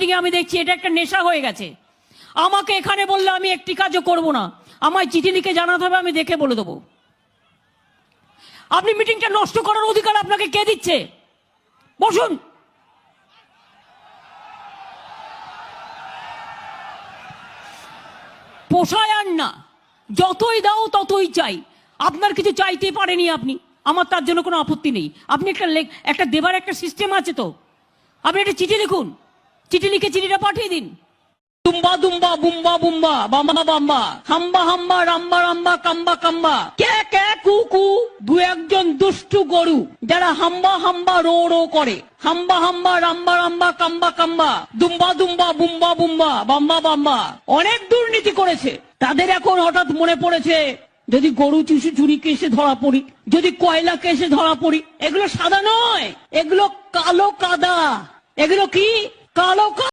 Meeting এ আমি দেখছি এটা একটা নেশা হয়ে গেছে। আমাকে এখানে বললে আমি একটি কাজও করব না, আমায় চিঠি লিখে জানাতে হবে, আমি দেখে বলে দেবো। আপনি মিটিংটা নষ্ট করার অধিকার আপনাকে কে দিচ্ছে? বসুন। পোষায় আর না, যতই দাও ততই চাই। আপনার কিছু চাইতে পারেনি আপনি, আমার তার জন্য কোনো আপত্তি নেই। আপনি একটা দেবার একটা সিস্টেম আছে তো, আপনি একটা চিঠি লিখুন, চিঠি লিখে চিঠিটা পাঠিয়ে দিন। দুম্বা দুম্বা বুম্বা বুম্বা বাম্বা বাম্বা হাম্বা হাম্বা রাম্বা রাম্বা কাম্বা কাম্বা কে কে কু কু, দু একজন দুষ্টু গরু যারা হাম্বা হাম্বা রো রো করে, হাম্বা হাম্বা রাম্বা রাম্বা কাম্বা কাম্বা দুম্বা দুম্বা বুম্বা বুম্বা বাম্বা বাম্বা অনেক দুর্নীতি করেছে। তাদের এখন হঠাৎ মনে পড়েছে যদি গরু চুরি কেসে ধরা পড়ি, যদি কয়লা কেসে ধরা পড়ি, এগুলো সাদা নয়, এগুলো কালো কাদা। এগুলো কি? কালো